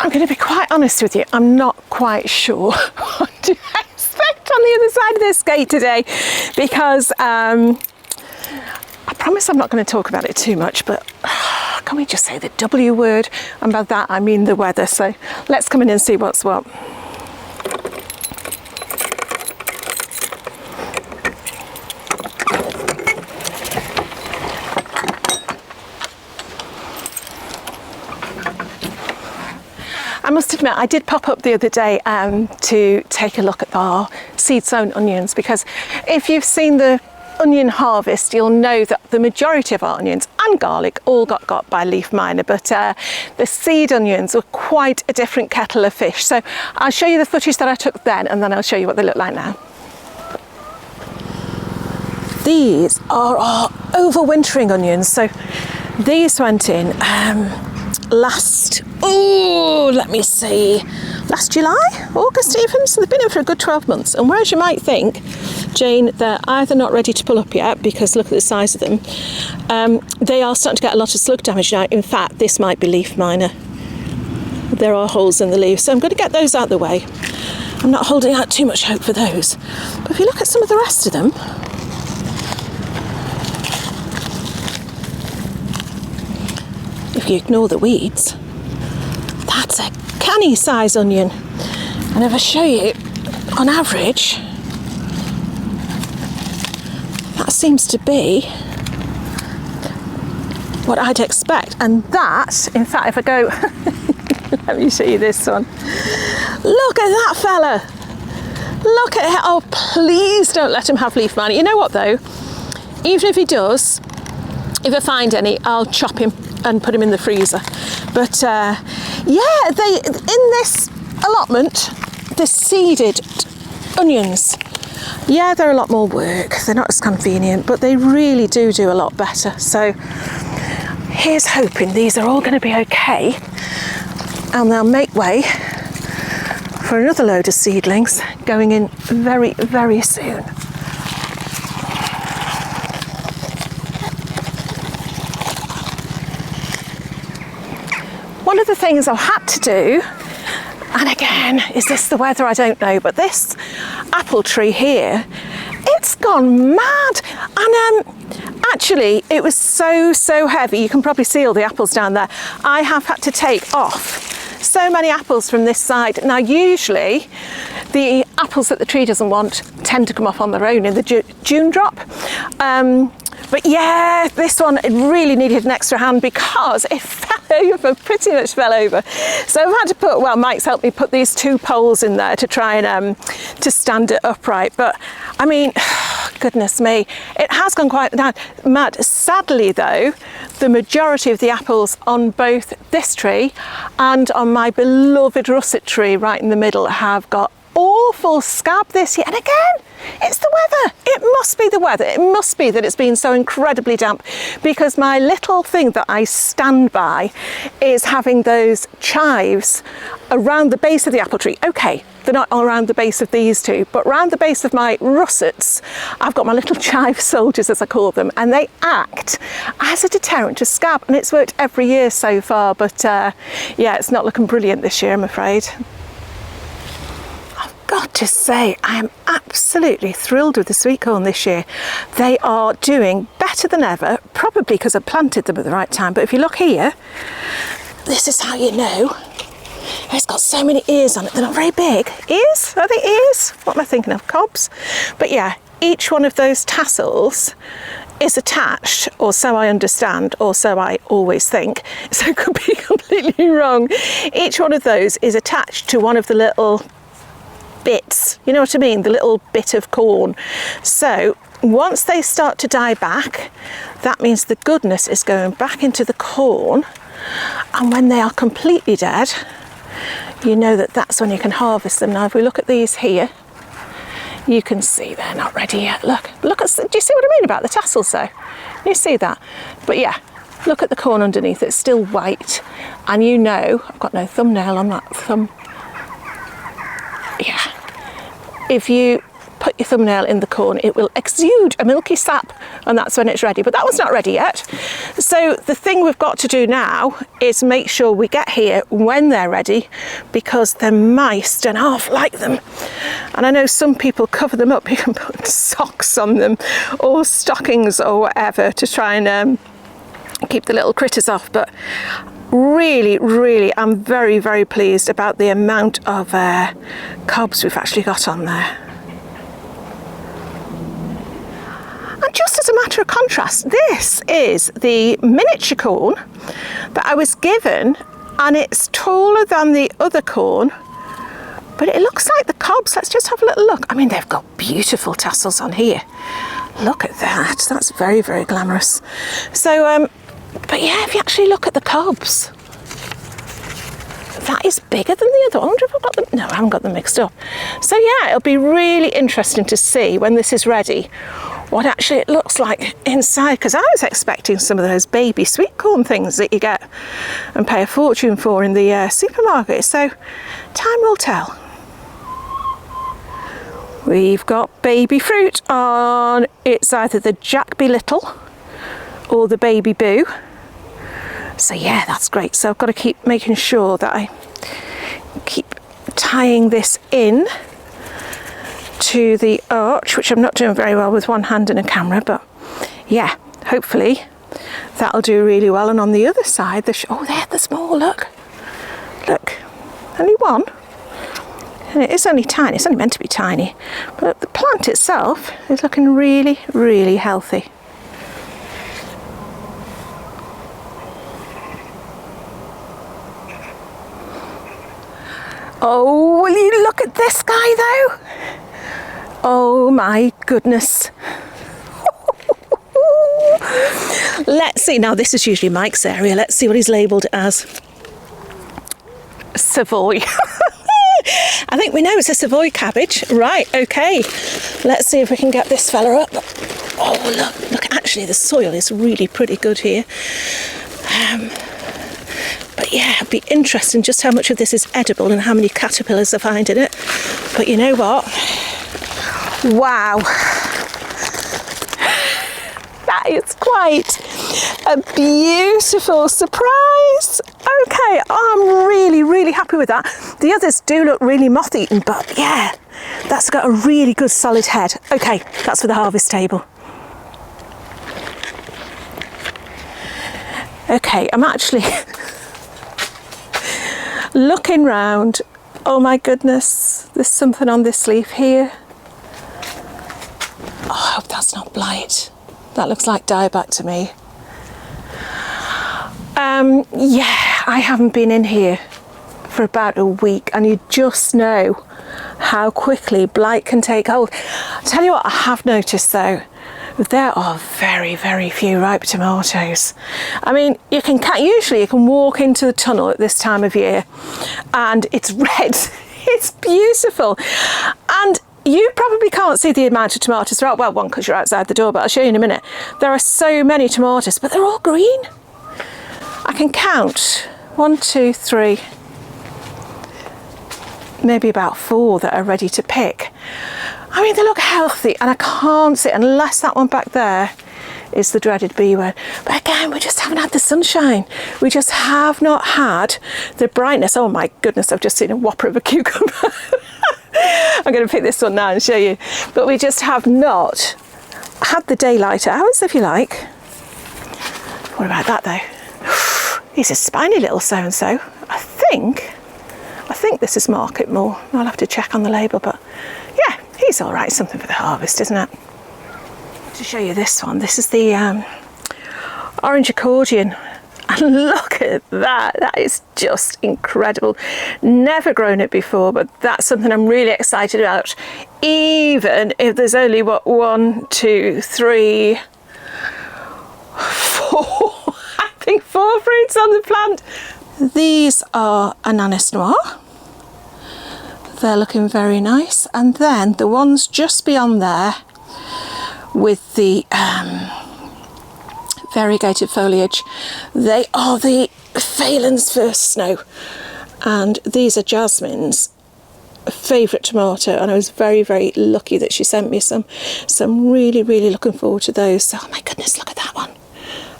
I'm going to be quite honest with you, I'm not quite sure what to expect on the other side of this gate today, because I promise I'm not going to talk about it too much, but can we just say the W word? And by that I mean the weather. So let's come in and see what's what. I must admit, I did pop up the other day to take a look at our seed sown onions, because if you've seen the onion harvest, you'll know that the majority of our onions and garlic all got by leaf miner, but the seed onions were quite a different kettle of fish. So I'll show you the footage that I took then, and then I'll show you what they look like now. These are our overwintering onions. So these went in last July, August even, so they've been in for a good 12 months. And whereas you might think, Jane, they're either not ready to pull up yet, because look at the size of them, they are starting to get a lot of slug damage now. In fact, this might be leaf miner. There are holes in the leaves, so I'm going to get those out of the way. I'm not holding out too much hope for those. But if you look at some of the rest of them, if you ignore the weeds, that's a canny size onion. And if I show you, on average, that seems to be what I'd expect. And that, in fact, if I go, let me show you this one. Look at that fella. Look at it. Oh, please don't let him have leaf miner. You know what though? Even if he does, if I find any, I'll chop him and put him in the freezer. But yeah, they in this allotment, the seeded onions, yeah, they're a lot more work. They're not as convenient, but they really do a lot better. So here's hoping these are all going to be okay, and they'll make way for another load of seedlings going in very, very soon. One of the things I've had to do, and again, is this the weather? I don't know, but this apple tree here, it's gone mad. And actually, it was so heavy. You can probably see all the apples down there. I have had to take off so many apples from this side. Now, usually, the apples that the tree doesn't want tend to come off on their own in the June drop. But yeah, this one, it really needed an extra hand because it fell over, pretty much fell over. So I've had to put, well, Mike's helped me put these two poles in there to try and to stand it upright. But I mean, goodness me, it has gone quite mad. Sadly though, the majority of the apples on both this tree and on my beloved russet tree right in the middle have got awful scab this year. And again, it's the weather. It must be the weather. It must be that it's been so incredibly damp, because my little thing that I stand by is having those chives around the base of the apple tree. Okay, they're not around the base of these two, but around the base of my russets, I've got my little chive soldiers, as I call them, and they act as a deterrent to scab, and it's worked every year so far. But yeah, it's not looking brilliant this year, I'm afraid. Got to say, I am absolutely thrilled with the sweet corn this year. They are doing better than ever, probably because I planted them at the right time. But if you look here, this is how you know. It's got so many ears on it. They're not very big. Ears? Are they ears? What am I thinking of? Cobs? But yeah, each one of those tassels is attached, or so I understand, or so I always think, so it could be completely wrong. Each one of those is attached to one of the little bits, you know what I mean, the little bit of corn. So once they start to die back, that means the goodness is going back into the corn, and when they are completely dead, you know that that's when you can harvest them. Now if we look at these here, you can see they're not ready yet. Look at, do you see what I mean about the tassels though? You see that? But yeah, look at the corn underneath, it's still white, and you know, I've got no thumbnail on that thumb. Yeah, if you put your thumbnail in the corn, it will exude a milky sap, and that's when it's ready. But that one's not ready yet. So the thing we've got to do now is make sure we get here when they're ready, because the mice don't half like them. And I know some people cover them up. You can put socks on them or stockings or whatever to try and keep the little critters off. But really, I'm very, very pleased about the amount of cobs we've actually got on there. And just as a matter of contrast, this is the miniature corn that I was given, and it's taller than the other corn, but it looks like the cobs. Let's just have a little look. I mean, they've got beautiful tassels on here. Look at that. That's very, very glamorous. So, but yeah, if you actually look at the cobs, that is bigger than the other. I wonder if I've got them. No, I haven't got them mixed up. So yeah, it'll be really interesting to see when this is ready what actually it looks like inside, because I was expecting some of those baby sweet corn things that you get and pay a fortune for in the supermarket. So time will tell. We've got baby fruit on. It's either the Jack Be Little or the Baby Boo. So yeah, that's great. So I've got to keep making sure that I keep tying this in to the arch, which I'm not doing very well with one hand and a camera, but yeah, hopefully that'll do really well. And on the other side, oh, they're the small, look, only one. And it is only tiny. It's only meant to be tiny, but the plant itself is looking really, really healthy. Oh, will you look at this guy though? Oh my goodness. Let's see. Now this is usually Mike's area. Let's see what he's labelled as. Savoy. I think we know it's a Savoy cabbage. Right, okay. Let's see if we can get this fella up. Oh, look, actually the soil is really pretty good here. But yeah, it'd be interesting just how much of this is edible and how many caterpillars I find in it. But you know what? Wow. That is quite a beautiful surprise. Okay, I'm really, really happy with that. The others do look really moth-eaten, but yeah, that's got a really good solid head. Okay, that's for the harvest table. Okay, I'm actually looking round. Oh my goodness, there's something on this leaf here. Oh, I hope that's not blight. That looks like dieback to me. Yeah, I haven't been in here for about a week, and you just know how quickly blight can take hold. I'll tell you what I have noticed though, there are very, very few ripe tomatoes. I mean, usually you can walk into the tunnel at this time of year and it's red. It's beautiful. And you probably can't see the amount of tomatoes there are. Well, one, because you're outside the door, but I'll show you in a minute. There are so many tomatoes, but they're all green. I can count 1, 2, 3, maybe about 4 that are ready to pick. I mean, they look healthy, and I can't see, unless that one back there is the dreaded B word. But again, we just haven't had the sunshine. We just have not had the brightness. Oh my goodness, I've just seen a whopper of a cucumber. I'm going to pick this one now and show you. But we just have not had the daylight hours, if you like. What about that though? He's a spiny little so-and-so. I think this is Market More. I'll have to check on the label, but yeah, he's all right. Something for the harvest, isn't it? To show you this one, this is the orange accordion. And look at that, that is just incredible. Never grown it before, but that's something I'm really excited about. Even if there's only, what, 1, 2, 3, 4, I think 4 fruits on the plant. These are Ananas Noir. They're looking very nice. And then the ones just beyond there with the variegated foliage, they are the Phelan's First Snow, and these are jasmines. favourite tomato, and I was very, very lucky that she sent me some. So I'm really, really looking forward to those. So, oh my goodness, look at that one.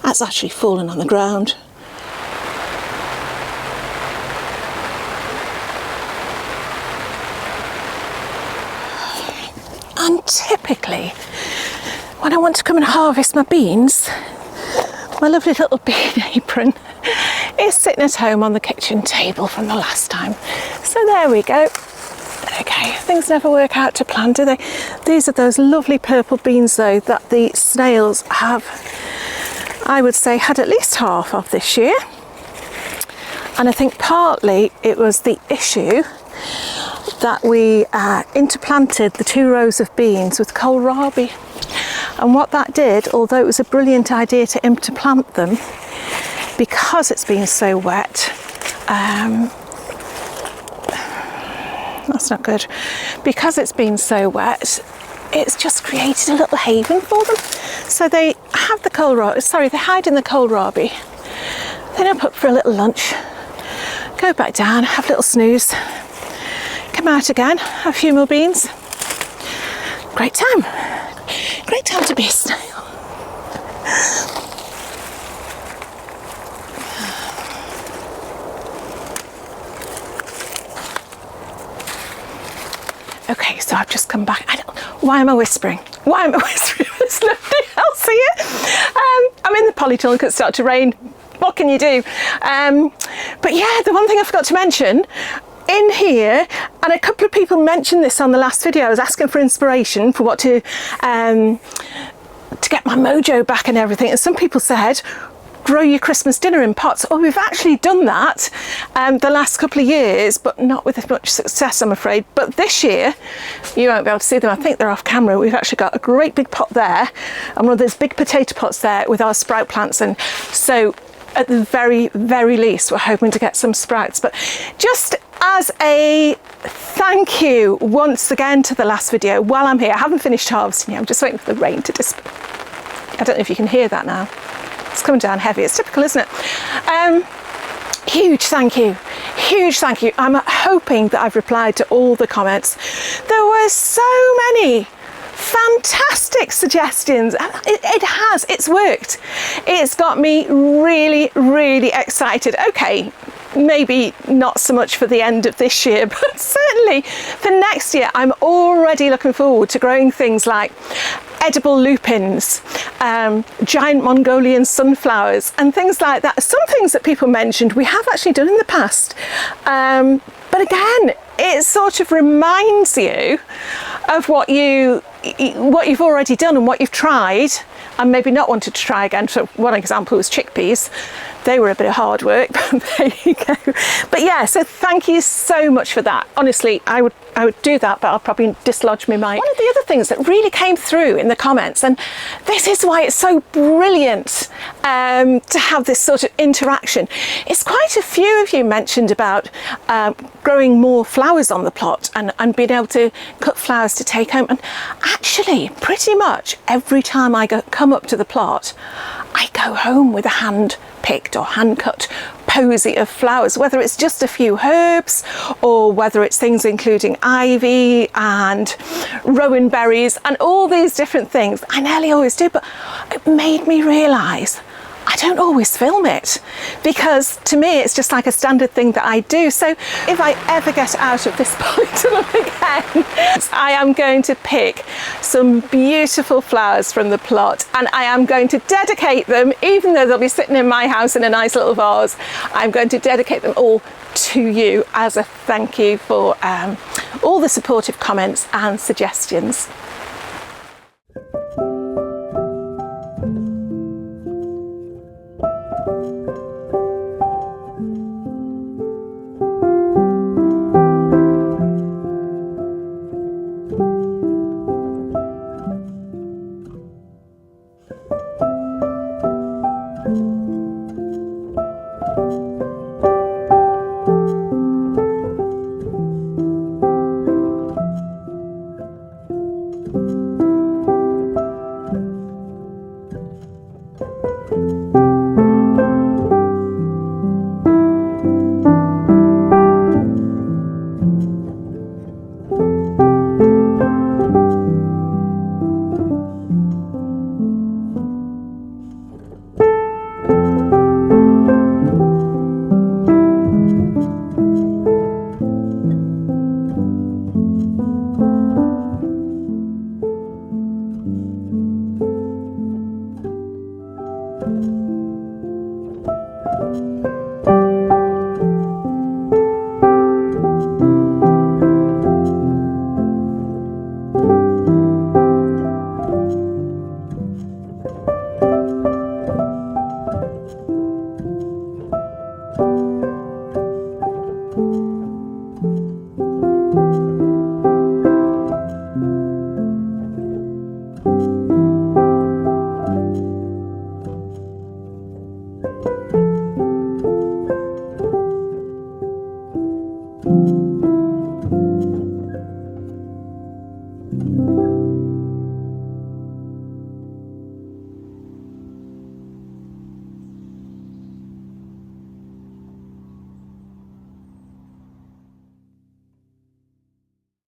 That's actually fallen on the ground. And typically, when I want to come and harvest my beans, my lovely little bean apron is sitting at home on the kitchen table from the last time. So there we go. Okay, things never work out to plan, do they? These are those lovely purple beans though that the snails have, I would say, had at least half of this year. And I think partly it was the issue that we interplanted the 2 rows of beans with kohlrabi. And what that did, although it was a brilliant idea to interplant them, because it's been so wet, that's not good. Because it's been so wet, it's just created a little haven for them. So they have the kohlrabi, they hide in the kohlrabi, then up for a little lunch, go back down, have a little snooze, come out again, have a few more beans. Great time to be a snail. Okay, so I've just come back. Why am I whispering? There's nobody else here. I'm in the polytunnel because it started to rain. What can you do? But yeah, the one thing I forgot to mention in here, and a couple of people mentioned this on the last video, I was asking for inspiration for what to get my mojo back and everything, and some people said grow your Christmas dinner in pots. Oh, we've actually done that the last couple of years, but not with as much success, I'm afraid. But this year, you won't be able to see them. I think they're off camera. We've actually got a great big pot there, and one of those big potato pots there with our sprout plants. And so at the very, very least, we're hoping to get some sprouts. But just as a thank you once again to the last video, while I'm here, I haven't finished harvesting yet. I'm just waiting for the rain to disappear. I don't know if you can hear that now. It's coming down heavy. It's typical, isn't it? Huge thank you. I'm hoping that I've replied to all the comments. There were so many fantastic suggestions. It's worked. It's got me really, really excited. Okay, maybe not so much for the end of this year, but certainly for next year. I'm already looking forward to growing things like edible lupins, giant Mongolian sunflowers and things like that. Some things that people mentioned we have actually done in the past, but again, it sort of reminds you of what you've already done and what you've tried and maybe not wanted to try again. So one example was chickpeas. They were a bit of hard work, but there you go. But yeah, so thank you so much for that. Honestly, I would do that, but I'll probably dislodge my mic. One of the other things that really came through in the comments, and this is why it's so brilliant to have this sort of interaction, is quite a few of you mentioned about growing more flowers on the plot and being able to cut flowers to take home. And actually, pretty much every time I come up to the plot, I go home with a hand-picked or hand-cut posy of flowers, whether it's just a few herbs or whether it's things including ivy and rowan berries and all these different things. I nearly always do, but it made me realise I don't always film it, because to me it's just like a standard thing that I do. So if I ever get out of this polytunnel again, I am going to pick some beautiful flowers from the plot, and I am going to dedicate them, even though they'll be sitting in my house in a nice little vase, I'm going to dedicate them all to you as a thank you for all the supportive comments and suggestions. you.